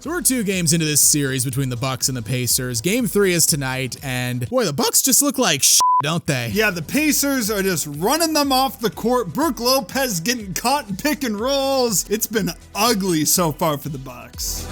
So we're 2 games into this series between the Bucks and the Pacers. Game 3 is tonight, and boy, the Bucks just look like shit, don't they? Yeah, the Pacers are just running them off the court. Brook Lopez getting caught in pick and rolls. It's been ugly so far for the Bucks.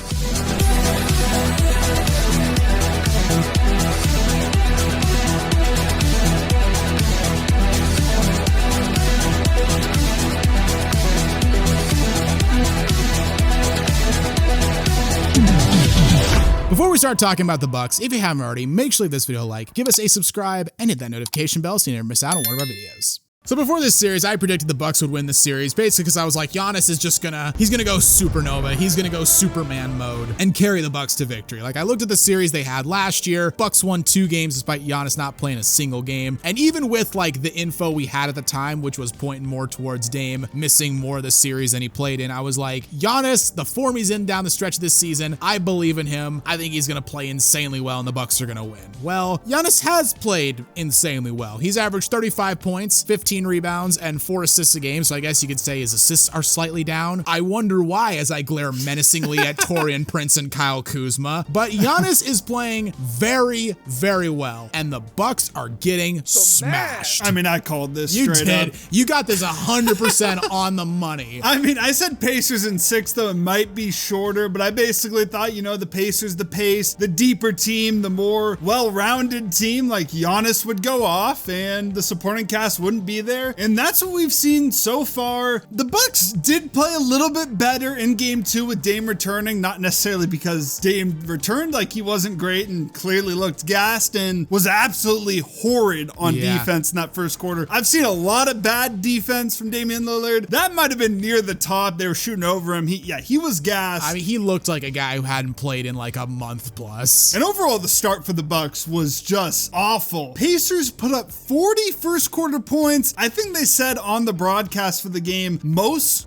Before we start talking about the Bucks, if you haven't already, make sure to leave this video a like, give us a subscribe, and hit that notification bell so you never miss out on one of our videos. So before this series, I predicted the Bucks would win this series, basically because I was like, Giannis is just he's gonna go supernova, he's gonna go Superman mode, and carry the Bucks to victory. Like, I looked at the series they had last year, Bucks won 2 games despite Giannis not playing a single game, and even with like the info we had at the time, which was pointing more towards Dame missing more of the series than he played in, I was like, Giannis, the form he's in down the stretch of this season, I believe in him, I think he's gonna play insanely well and the Bucks are gonna win. Well, Giannis has played insanely well. He's averaged 35 points, 15 rebounds, and 4 assists a game, so I guess you could say his assists are slightly down. I wonder why as I glare menacingly at Taurean Prince and Kyle Kuzma, but Giannis is playing very, very well, and the Bucks are getting smashed. I mean, I called this You straight did. up. You got this 100% on the money. I mean, I said Pacers in 6, though it might be shorter, but I basically thought, you know, the Pacers, the pace, the deeper team, the more well-rounded team, like Giannis would go off and the supporting cast wouldn't be there. And that's what we've seen so far. The Bucks did play a little bit better in game 2 with Dame returning, not necessarily because Dame returned, like he wasn't great and clearly looked gassed and was absolutely horrid on defense in that first quarter. I've seen a lot of bad defense from Damian Lillard. That might have been near the top. They were shooting over him. He was gassed. I mean, he looked like a guy who hadn't played in like a month plus. And overall, the start for the Bucks was just awful. Pacers put up 40 first quarter points. I think they said on the broadcast for the game, most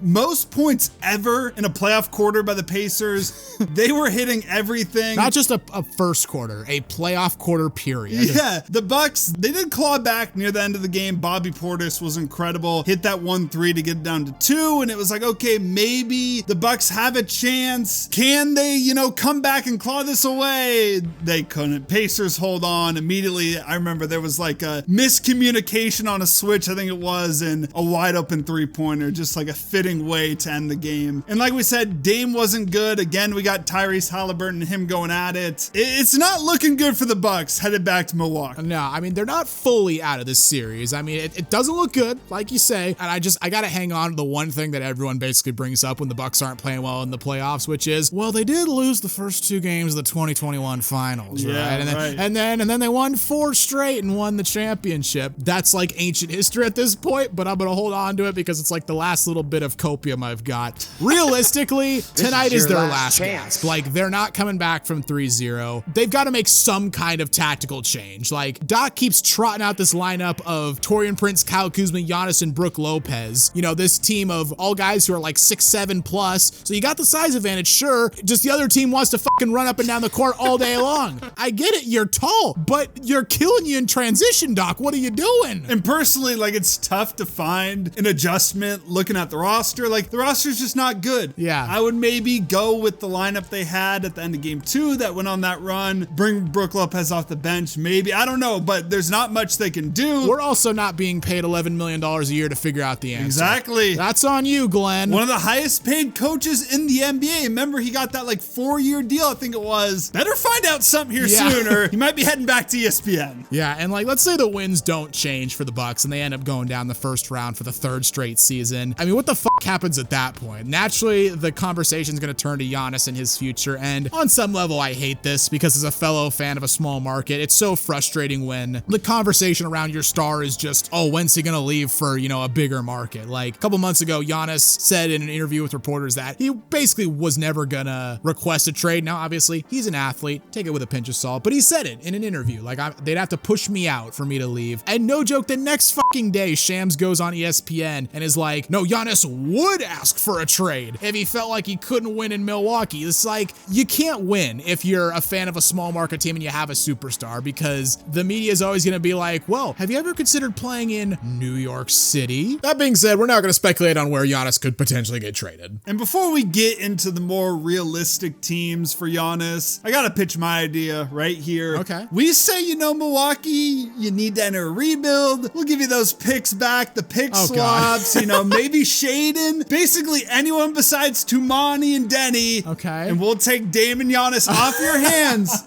points ever in a playoff quarter by the Pacers. They were hitting everything. Not just a first quarter, a playoff quarter period. Yeah, the Bucks, they did claw back near the end of the game. Bobby Portis was incredible. Hit that 1-3 to get it down to 2, and it was like, okay, maybe the Bucks have a chance. Can they, you know, come back and claw this away? They couldn't. Pacers hold on immediately. I remember there was like a miscommunication on a switch, I think it was, and a wide open 3-pointer, just like a fitting way to end the game. And like we said, Dame wasn't good. Again, we got Tyrese Halliburton and him going at it. It's not looking good for the Bucks headed back to Milwaukee. No, I mean, they're not fully out of this series. I mean, it doesn't look good, like you say, and I gotta hang on to the one thing that everyone basically brings up when the Bucks aren't playing well in the playoffs, which is, well, they did lose the first 2 games of the 2021 finals, right? And then they won 4 straight and won the championship. That's like ancient history at this point, but I'm gonna hold on to it because it's like the last little bit of copium I've got. Realistically, tonight is their last gasp. Like, they're not coming back from 3-0. They've got to make some kind of tactical change. Like, Doc keeps trotting out this lineup of Taurean Prince, Kyle Kuzma, Giannis, and Brook Lopez. You know, this team of all guys who are like 6'7" plus. So you got the size advantage, sure. Just the other team wants to fucking run up and down the court all day long. I get it, you're tall, but you're killing you in transition, Doc. What are you doing? And personally, like, it's tough to find an adjustment looking at the roster. Like, the roster's just not good. Yeah. I would maybe go with the lineup they had at the end of game 2 that went on that run, bring Brook Lopez off the bench, maybe. I don't know, but there's not much they can do. We're also not being paid $11 million a year to figure out the answer. Exactly. That's on you, Glenn. One of the highest paid coaches in the NBA. Remember, he got that like 4-year deal, I think it was. Better find out something here soon, or he might be heading back to ESPN. Yeah, and like, let's say the wins don't change for the Bucks and they end up going down the first round for the 3rd straight season. I mean, what the fuck happens at that point? Naturally, the conversation's going to turn to Giannis and his future, and on some level, I hate this because as a fellow fan of a small market, it's so frustrating when the conversation around your star is just, oh, when's he going to leave for, you know, a bigger market? Like, a couple months ago, Giannis said in an interview with reporters that he basically was never going to request a trade. Now, obviously, he's an athlete. Take it with a pinch of salt, but he said it in an interview. Like, they'd have to push me out for me to leave. And no joke, the next fucking day, Shams goes on ESPN and is like, no, Giannis would ask for a trade if he felt like he couldn't win in Milwaukee. It's like, you can't win if you're a fan of a small market team and you have a superstar, because the media is always going to be like, well, have you ever considered playing in New York City? That being said, we're now going to speculate on where Giannis could potentially get traded. And before we get into the more realistic teams for Giannis, I got to pitch my idea right here. Okay. We say, Milwaukee, you need to enter a rebuild. We'll give you those picks back, the pick swaps, maybe Shaden, basically anyone besides Tumani and Denny. Okay. And we'll take Dame and Giannis off your hands.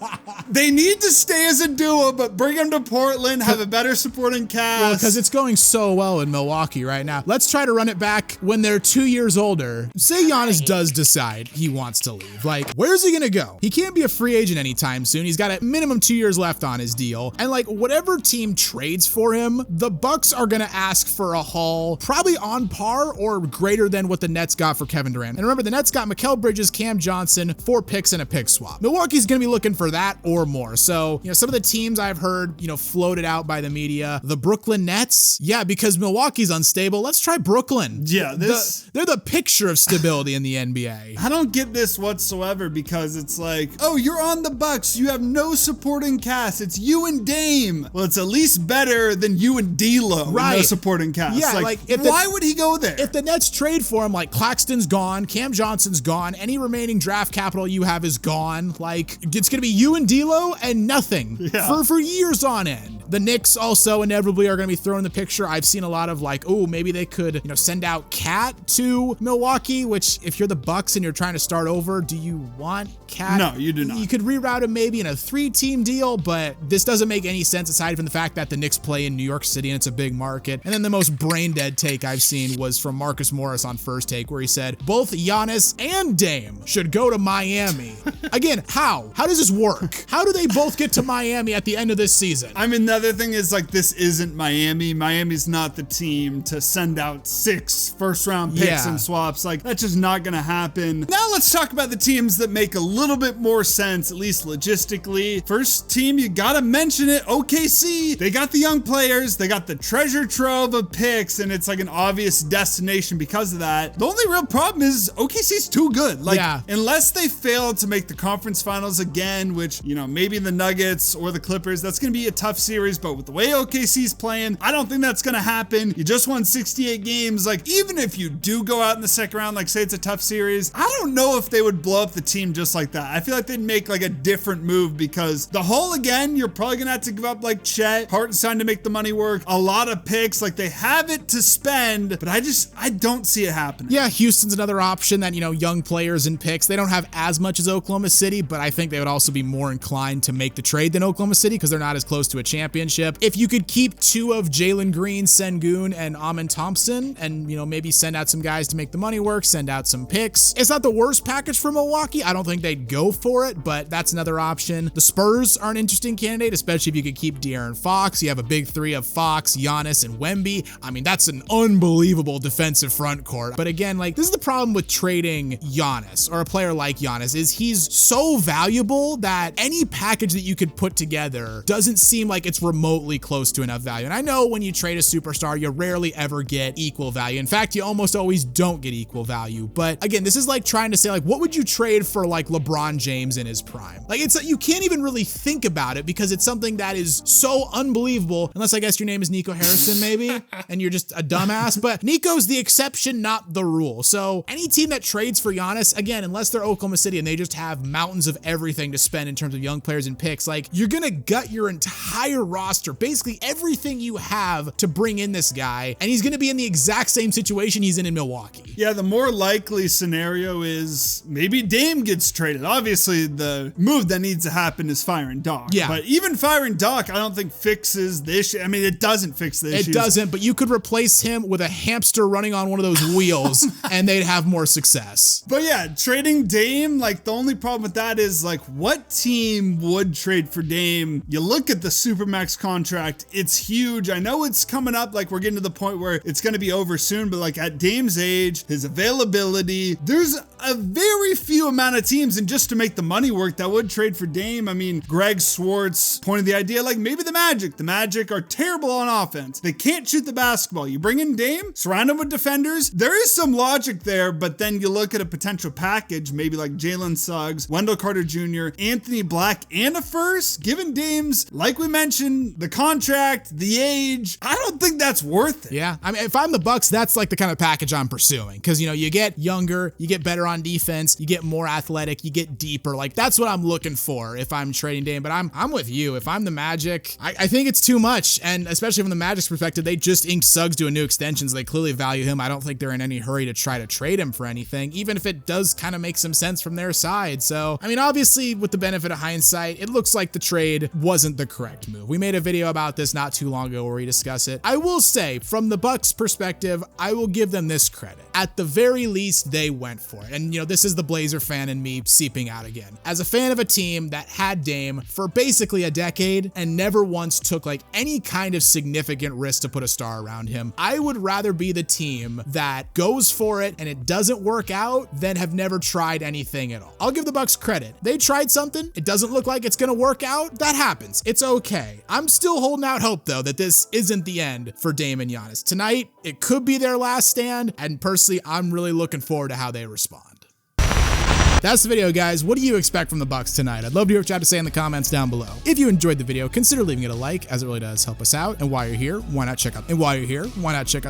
They need to stay as a duo, but bring them to Portland, have a better supporting cast. Well, because it's going so well in Milwaukee right now. Let's try to run it back when they're 2 years older. Say Giannis does decide he wants to leave. Like, where's he gonna go? He can't be a free agent anytime soon. He's got a minimum 2 years left on his deal. And like, whatever team trades for him, the Bucks are gonna ask for a haul probably on par or greater than what the Nets got for Kevin Durant. And remember, the Nets got Mikal Bridges, Cam Johnson, 4 picks and a pick swap. Milwaukee's gonna be looking for that or more. So, some of the teams I've heard, floated out by the media, the Brooklyn Nets. Yeah, because Milwaukee's unstable. Let's try Brooklyn. Yeah, they're the picture of stability in the NBA. I don't get this whatsoever, because it's like, oh, you're on the Bucks. You have no supporting cast. It's you and Dame. Well, it's at least better than you and D'Lo. Right. No supporting cast. Yeah, why would he go there? If the Nets trade for him, like Claxton's gone, Cam Johnson's gone, any remaining draft capital you have is gone. Like, it's gonna be you and D'Lo and nothing for years on end. The Knicks also inevitably are going to be thrown in the picture. I've seen a lot of like, oh, maybe they could, send out Cat to Milwaukee, which if you're the Bucks and you're trying to start over, do you want Cat? No, you do not. You could reroute him maybe in a 3-team deal, but this doesn't make any sense aside from the fact that the Knicks play in New York City and it's a big market. And then the most brain dead take I've seen was from Marcus Morris on First Take, where he said both Giannis and Dame should go to Miami. Again, how? How does this work? How do they both get to Miami at the end of this season? I mean, the other thing is, like, this isn't Miami. Miami's not the team to send out 6 first-round picks and swaps. Like, that's just not going to happen. Now let's talk about the teams that make a little bit more sense, at least logistically. First team, you got to mention it, OKC. They got the young players. They got the treasure trove of picks, and it's like an obvious destination because of that. The only real problem is OKC's too good. Like, unless they fail to make the conference finals again, which, maybe the Nuggets or the Clippers, that's going to be a tough series. But with the way OKC's playing, I don't think that's going to happen. You just won 68 games. Like, even if you do go out in the second round, like say it's a tough series, I don't know if they would blow up the team just like that. I feel like they'd make like a different move, because the whole, again, you're probably going to have to give up like Chet, Hartenstein to make the money work, a lot of picks. Like, they have it to spend, but I don't see it happening. Yeah, Houston's another option that, young players and picks. They don't have as much as Oklahoma City, but I think they would also be more inclined to make the trade than Oklahoma City because they're not as close to a championship. If you could keep 2 of Jalen Green, Sengun, and Amen Thompson, and maybe send out some guys to make the money work, send out some picks. It's not the worst package for Milwaukee. I don't think they'd go for it, but that's another option. The Spurs are an interesting candidate, especially if you could keep De'Aaron Fox. You have a big 3 of Fox, Giannis, and Wemby. I mean, that's an unbelievable defensive front court. But again, like, this is the problem with trading Giannis, or a player like Giannis, is he's so valuable that any package that you could put together doesn't seem like it's remotely close to enough value. And I know when you trade a superstar, you rarely ever get equal value. In fact, you almost always don't get equal value. But again, this is like trying to say, like, what would you trade for like LeBron James in his prime? Like, it's you can't even really think about it because it's something that is so unbelievable, unless I guess your name is Nico Harrison maybe, and you're just a dumbass. But Nico's the exception, not the rule. So any team that trades for Giannis, again, unless they're Oklahoma City and they just have mountains of everything to spend in terms of young players and picks, like, you're gonna gut your entire roster, basically everything you have, to bring in this guy, and he's gonna be in the exact same situation he's in Milwaukee. Yeah, the more likely scenario is maybe Dame gets traded. Obviously, the move that needs to happen is firing Doc. Yeah. But even firing Doc, I don't think fixes the issue. I mean, it doesn't fix the issue. It doesn't, but you could replace him with a hamster running on one of those wheels and they'd have more success. But yeah, trading Dame, like, the only problem with that is, like, what team would trade for Dame? You look at the Supermax Supermax contract. It's huge. I know it's coming up, like we're getting to the point where it's going to be over soon, but like at Dame's age, his availability, there's a very few amount of teams, and just to make the money work, that would trade for Dame. I mean, Greg Swartz pointed the idea, like maybe the Magic are terrible on offense. They can't shoot the basketball. You bring in Dame, surround him with defenders. There is some logic there, but then you look at a potential package, maybe like Jalen Suggs, Wendell Carter Jr., Anthony Black, and a first, given Dame's, like we mentioned, the contract, the age. I don't think that's worth it. Yeah, I mean, if I'm the Bucks, that's like the kind of package I'm pursuing, because, you know, you get younger, you get better on defense, you get more athletic, you get deeper. Like, that's what I'm looking for if I'm trading Dame. But I'm with you. If I'm the Magic, I think it's too much. And especially from the Magic's perspective, they just inked Suggs to a new extension, so they clearly value him. I don't think they're in any hurry to try to trade him for anything, even if it does kind of make some sense from their side. So, I mean, obviously, with the benefit of hindsight, it looks like the trade wasn't the correct move. We made a video about this not too long ago where we discuss it. I will say, from the Bucks' perspective, I will give them this credit. At the very least, they went for it. And, you know, this is the Blazer fan in me seeping out again. As a fan of a team that had Dame for basically a decade and never once took like any kind of significant risk to put a star around him, I would rather be the team that goes for it and it doesn't work out than have never tried anything at all. I'll give the Bucks credit. They tried something. It doesn't look like it's going to work out. That happens. It's okay. I'm still holding out hope, though, that this isn't the end for Dame and Giannis. Tonight, it could be their last stand, and personally, I'm really looking forward to how they respond. That's the video, guys. What do you expect from the Bucks tonight? I'd love to hear what you have to say in the comments down below. If you enjoyed the video, consider leaving it a like, as it really does help us out. And while you're here, why not check out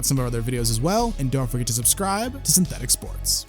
some of our other videos as well? And don't forget to subscribe to Synthetic Sports.